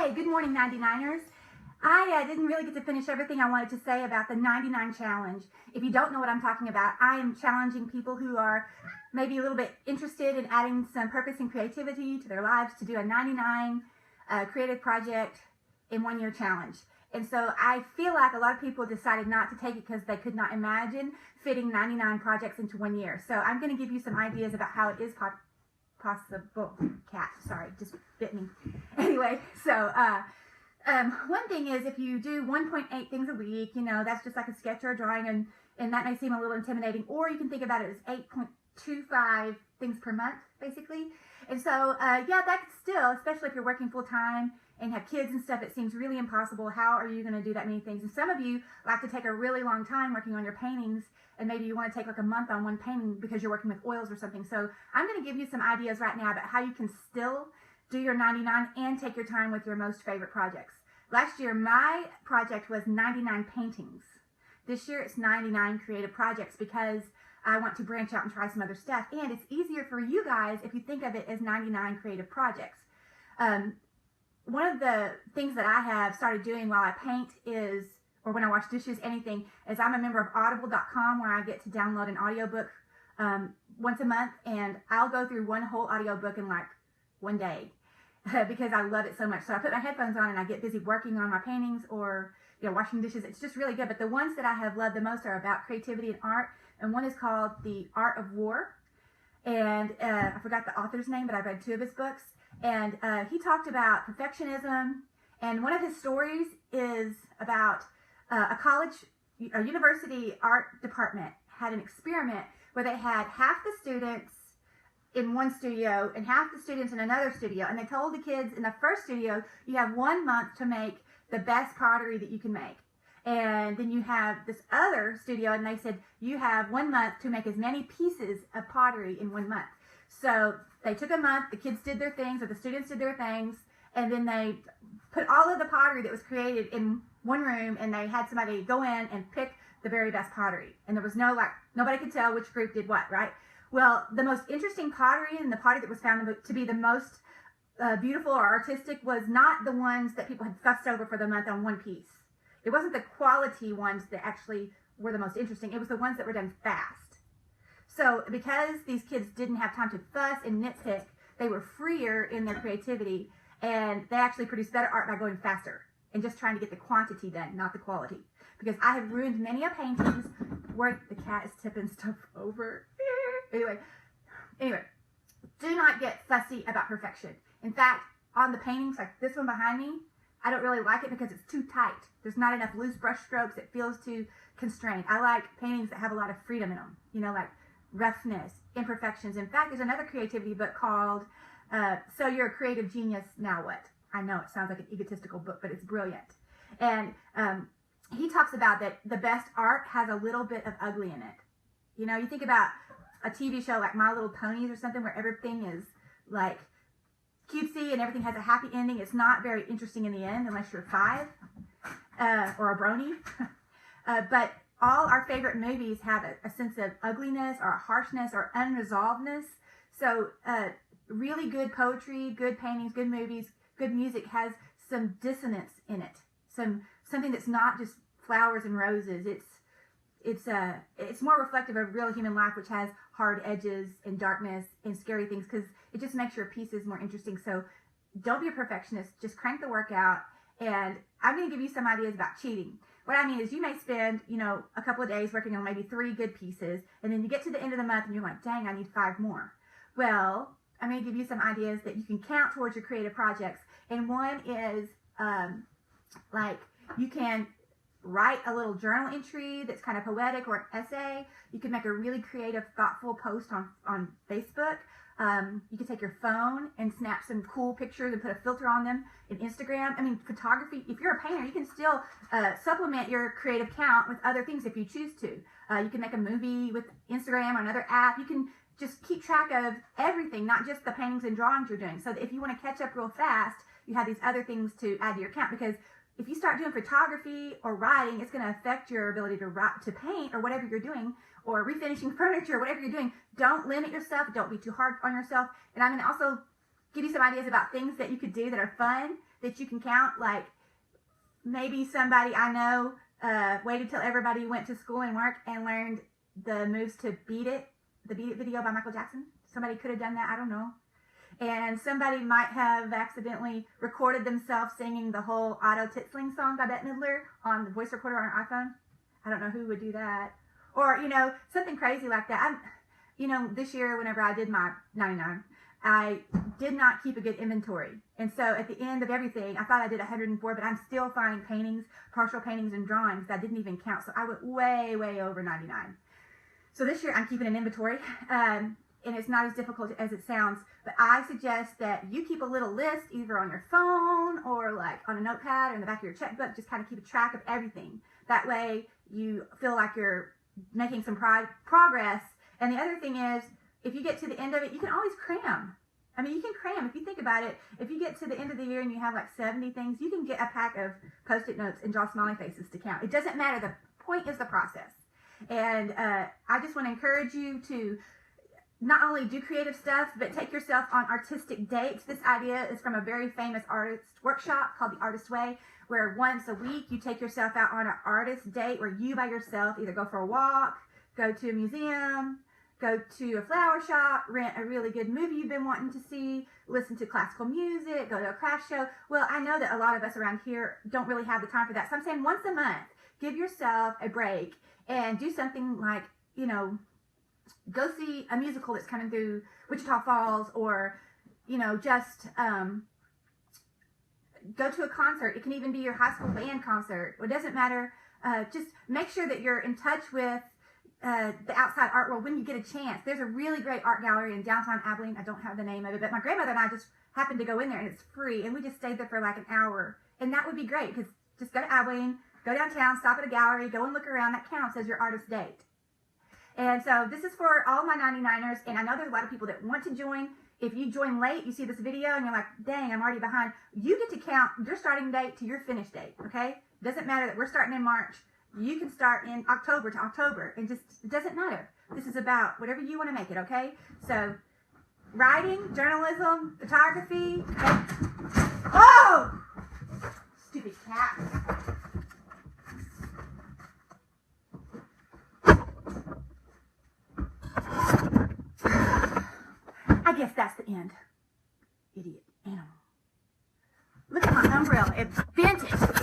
Hey, good morning, 99ers. I didn't really get to finish everything I wanted to say about the 99 challenge. If you don't know what I'm talking about, I am challenging people who are maybe a little bit interested in adding some purpose and creativity to their lives to do a 99 creative project in 1 year challenge. And so I feel like a lot of people decided not to take it because they could not imagine fitting 99 projects into 1 year. So I'm going to give you some ideas about how it is possible. Cat, sorry, just bit me. Anyway, so one thing is if you do 1.8 things a week, you know, that's just like a sketch or a drawing, and that may seem a little intimidating, or you can think about it as 8.25 things per month, basically. And so, yeah, that's still, especially if you're working full time and have kids and stuff, it seems really impossible. How are you going to do that many things? And some of you like to take a really long time working on your paintings, and maybe you want to take like a month on one painting because you're working with oils or something. So I'm going to give you some ideas right now about how you can still do your 99 and take your time with your most favorite projects. Last year, my project was 99 paintings. This year, it's 99 creative projects because I want to branch out and try some other stuff. And it's easier for you guys if you think of it as 99 creative projects. One of the things that I have started doing while I paint is, or when I wash dishes, anything, is I'm a member of audible.com where I get to download an audiobook once a month, and I'll go through one whole audiobook in like 1 day because I love it so much. So I put my headphones on and I get busy working on my paintings or, you know, washing dishes. It's just really good. But the ones that I have loved the most are about creativity and art, and one is called The Art of War. And I forgot the author's name, but I read 2 of his books. And he talked about perfectionism. And one of his stories is about a university art department had an experiment where they had half the students in one studio and half the students in another studio. And they told the kids in the first studio, you have 1 month to make the best pottery that you can make. And then you have this other studio, and they said, you have 1 month to make as many pieces of pottery in 1 month. So they took a month, the kids did their things, or the students did their things, and then they put all of the pottery that was created in one room, and they had somebody go in and pick the very best pottery. And there was no, like, nobody could tell which group did what, right? Well, the most interesting pottery and the pottery that was found to be the most beautiful or artistic was not the ones that people had fussed over for the month on one piece. It wasn't the quality ones that actually were the most interesting. It was the ones that were done fast. So because these kids didn't have time to fuss and nitpick, they were freer in their creativity, and they actually produced better art by going faster and just trying to get the quantity done, not the quality. Because I have ruined many a paintings where the cat is tipping stuff over. Anyway, do not get fussy about perfection. In fact, on the paintings, like this one behind me, I don't really like it because it's too tight. There's not enough loose brush strokes. It feels too constrained. I like paintings that have a lot of freedom in them, you know, like roughness, imperfections. In fact, there's another creativity book called So You're a Creative Genius, Now What? I know it sounds like an egotistical book, but it's brilliant. And he talks about that the best art has a little bit of ugly in it. You know, you think about a TV show like My Little Ponies or something where everything is like cutesy and everything has a happy ending. It's not very interesting in the end unless you're 5 or a brony. But all our favorite movies have a sense of ugliness or harshness or unresolvedness. So really good poetry, good paintings, good movies, good music has some dissonance in it. Something that's not just flowers and roses. It's more reflective of real human life, which has hard edges and darkness and scary things, because it just makes your pieces more interesting. So don't be a perfectionist. Just crank the work out. And I'm going to give you some ideas about cheating. What I mean is you may spend, you know, a couple of days working on maybe 3 good pieces, and then you get to the end of the month and you're like, dang, I need 5 more. Well, I'm going to give you some ideas that you can count towards your creative projects. And one is like you can write a little journal entry that's kind of poetic or an essay. You can make a really creative, thoughtful post on Facebook. You can take your phone and snap some cool pictures and put a filter on them in Instagram. I mean, photography, if you're a painter, you can still supplement your creative count with other things if you choose to. You can make a movie with Instagram or another app. You can just keep track of everything, not just the paintings and drawings you're doing. So that if you want to catch up real fast, you have these other things to add to your count. Because if you start doing photography or writing, it's going to affect your ability to paint or whatever you're doing, or refinishing furniture, whatever you're doing. Don't limit yourself. Don't be too hard on yourself. And I'm going to also give you some ideas about things that you could do that are fun that you can count. Like maybe somebody I know waited till everybody went to school and work and learned the moves to Beat It, the Beat It video by Michael Jackson. Somebody could have done that, I don't know. And somebody might have accidentally recorded themselves singing the whole Otto Titzling song by Bette Midler on the voice recorder on her iPhone. I don't know who would do that. Or, you know, something crazy like that. You know, this year, whenever I did my 99, I did not keep a good inventory. And so at the end of everything, I thought I did 104, but I'm still finding paintings, partial paintings and drawings that I didn't even count. So I went way, way over 99. So this year I'm keeping an inventory. And it's not as difficult as it sounds, but I suggest that you keep a little list either on your phone or like on a notepad or in the back of your checkbook. Just kind of keep a track of everything. That way you feel like you're making some progress. And the other thing is, if you get to the end of it, you can always cram. I mean, you can cram. If you think about it, if you get to the end of the year and you have like 70 things, you can get a pack of Post-it notes and draw smiley faces to count. It doesn't matter. The point is the process. And I just want to encourage you to not only do creative stuff, but take yourself on artistic dates. This idea is from a very famous artist workshop called The Artist Way, where once a week you take yourself out on an artist date where you by yourself either go for a walk, go to a museum, go to a flower shop, rent a really good movie you've been wanting to see, listen to classical music, go to a craft show. Well, I know that a lot of us around here don't really have the time for that. So I'm saying once a month, give yourself a break and do something like, you know, go see a musical that's coming through Wichita Falls, or, you know, just go to a concert. It can even be your high school band concert. It doesn't matter. Just make sure that you're in touch with the outside art world when you get a chance. There's a really great art gallery in downtown Abilene. I don't have the name of it, but my grandmother and I just happened to go in there, and it's free, and we just stayed there for like an hour. And that would be great, because just go to Abilene, go downtown, stop at a gallery, go and look around. That counts as your artist date. And so this is for all my 99ers, and I know there's a lot of people that want to join. If you join late, you see this video and you're like, dang, I'm already behind. You get to count your starting date to your finish date, okay? It doesn't matter that we're starting in March. You can start in October to October. It doesn't matter. This is about whatever you want to make it, okay? So writing, journalism, photography. Oh! Stupid cat. I guess that's the end. Idiot animal. Look at my umbrella. It bent it.